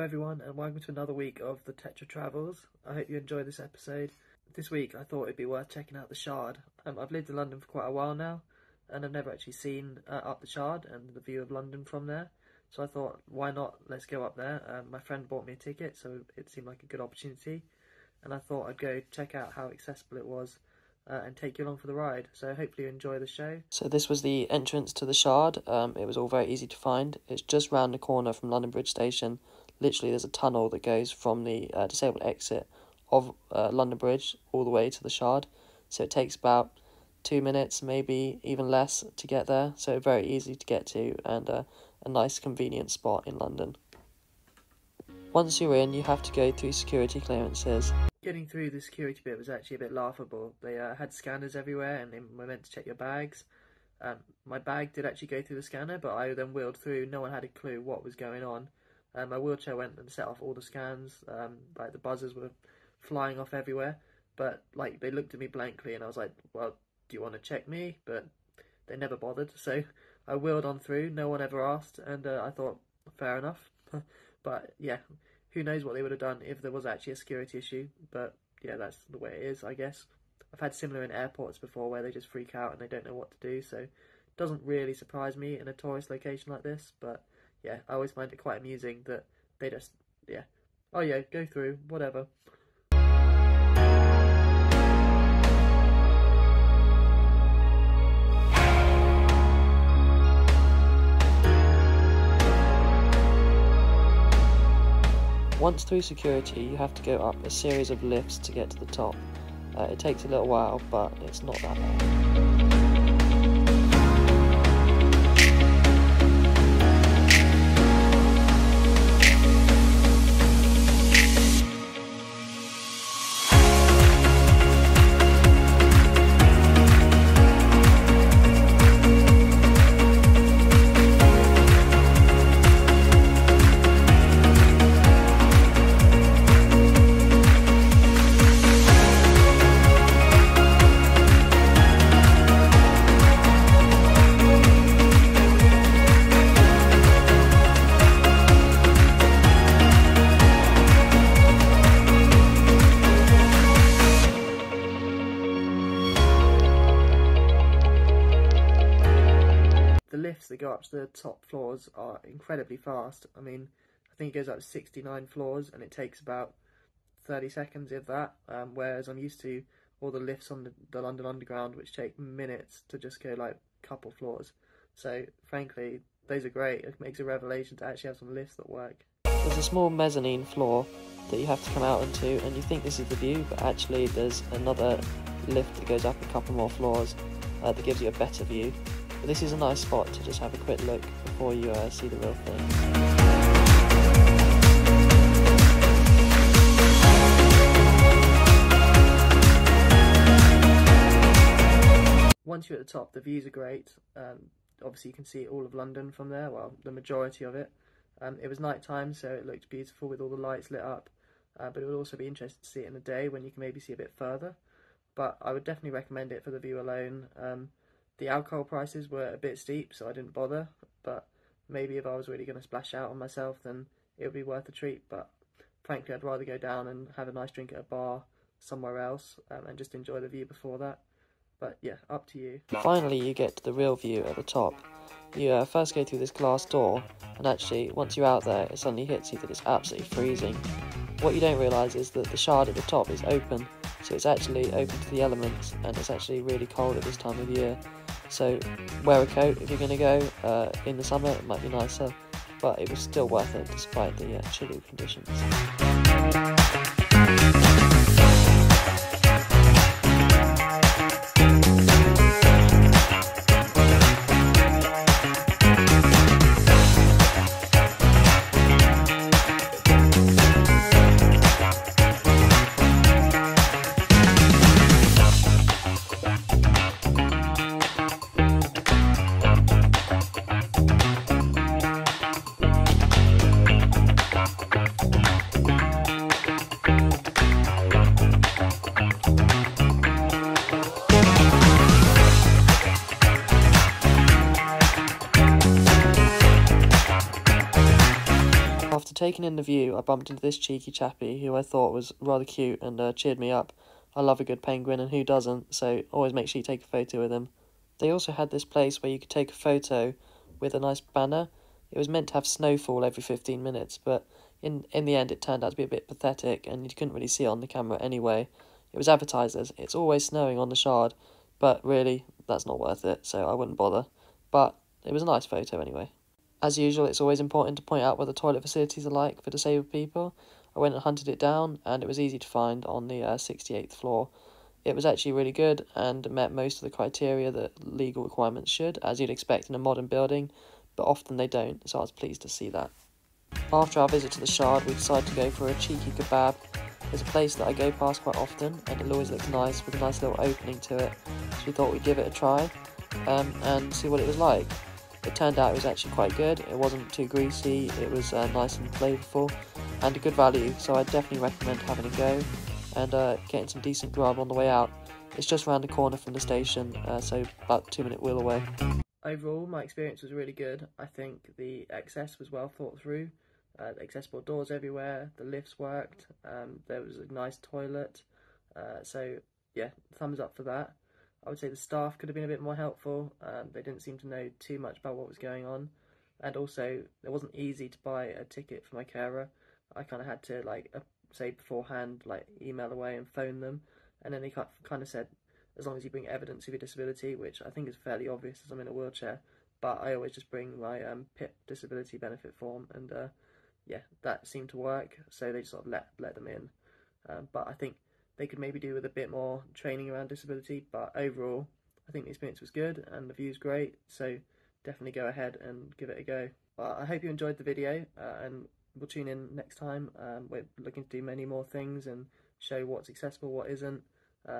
everyone, and welcome to another week of the Tetra Travels. I hope you enjoy this episode. This week I thought it'd be worth checking out the Shard. I've lived in London for quite a while now, and I've never actually seen up the Shard and the view of London from there. So I thought, why not? Let's go up there. My friend bought me a ticket, so it seemed like a good opportunity. And I thought I'd go check out how accessible it was and take you along for the ride. So hopefully you enjoy the show. So this was the entrance to the Shard. It was all very easy to find. It's just round the corner from London Bridge Station. Literally there's a tunnel that goes from the disabled exit of London Bridge all the way to the Shard. So it takes about 2 minutes, maybe even less, to get there. So very easy to get to, and a nice convenient spot in London. Once you're in, you have to go through security clearances. Getting through the security bit was actually a bit laughable. They had scanners everywhere and they were meant to check your bags. My bag did actually go through the scanner, but I then wheeled through. No one had a clue what was going on. My wheelchair went and set off all the scans. Like the buzzers were flying off everywhere, but like they looked at me blankly, and I was like, "Well, do you want to check me?" But they never bothered, so I wheeled on through. No one ever asked, and I thought, fair enough. But yeah, who knows what they would have done if there was actually a security issue. But yeah, that's the way it is, I guess. I've had similar in airports before where they just freak out and they don't know what to do, so it doesn't really surprise me in a tourist location like this. But yeah, I always find it quite amusing that they just, yeah, oh yeah, go through, whatever. Once through security, you have to go up a series of lifts to get to the top. It takes a little while, but it's not that long. The lifts that go up to the top floors are incredibly fast. I mean, I think it goes up to 69 floors and it takes about 30 seconds, if that, whereas I'm used to all the lifts on the London Underground, which take minutes to just go like a couple floors. So frankly, those are great. It makes a revelation to actually have some lifts that work. There's a small mezzanine floor that you have to come out into, and you think this is the view, but actually there's another lift that goes up a couple more floors that gives you a better view. But this is a nice spot to just have a quick look before you see the real thing. Once you're at the top, the views are great. Obviously you can see all of London from there, well, the majority of it. It was night time, so it looked beautiful with all the lights lit up, but it would also be interesting to see it in the day when you can maybe see a bit further. But I would definitely recommend it for the view alone. The alcohol prices were a bit steep, so I didn't bother, but maybe if I was really going to splash out on myself, then it would be worth a treat. But frankly, I'd rather go down and have a nice drink at a bar somewhere else and just enjoy the view before that. But yeah, up to you. Finally, you get to the real view at the top. You first go through this glass door, and actually, once you're out there, it suddenly hits you that it's absolutely freezing. What you don't realise is that the Shard at the top is open, so it's actually open to the elements, and it's actually really cold at this time of year. So wear a coat if you're going to go. In the summer it might be nicer, but it was still worth it despite the chilly conditions. taking in the view, I bumped into this cheeky chappie who I thought was rather cute and cheered me up. I love a good penguin, and who doesn't, so always make sure you take a photo with him. They also had this place where you could take a photo with a nice banner. It was meant to have snowfall every 15 minutes, but in the end it turned out to be a bit pathetic, and you couldn't really see it on the camera anyway. It was advertised as, "It's always snowing on the Shard," but really, that's not worth it, so I wouldn't bother. But it was a nice photo anyway. As usual, it's always important to point out what the toilet facilities are like for disabled people. I went and hunted it down, and it was easy to find on the 68th floor. It was actually really good and met most of the criteria that legal requirements should, as you'd expect in a modern building, but often they don't, so I was pleased to see that. After our visit to the Shard, we decided to go for a cheeky kebab. There's a place that I go past quite often, and it always looks nice with a nice little opening to it, so we thought we'd give it a try and see what it was like. It turned out it was actually quite good. It wasn't too greasy, it was nice and flavourful, and a good value, so I'd definitely recommend having a go and getting some decent grub on the way out. It's just around the corner from the station, so about a 2-minute wheel away. Overall, my experience was really good. I think the excess was well thought through. Accessible doors everywhere, the lifts worked, there was a nice toilet, so yeah, thumbs up for that. I would say the staff could have been a bit more helpful. They didn't seem to know too much about what was going on, and also it wasn't easy to buy a ticket for my carer. I kind of had to say beforehand, email away and phone them, and then they kind of said, as long as you bring evidence of your disability, which I think is fairly obvious as I'm in a wheelchair, but I always just bring my PIP disability benefit form, and yeah, that seemed to work, so they just sort of let them in. But I think they could maybe do with a bit more training around disability, but overall, I think the experience was good and the view's great, so definitely go ahead and give it a go. But I hope you enjoyed the video, and we'll tune in next time. We're looking to do many more things and show what's accessible, what isn't,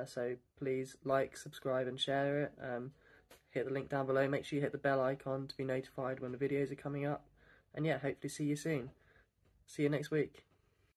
so please like, subscribe and share it. Hit the link down below, make sure you hit the bell icon to be notified when the videos are coming up, and yeah, hopefully see you soon. See you next week.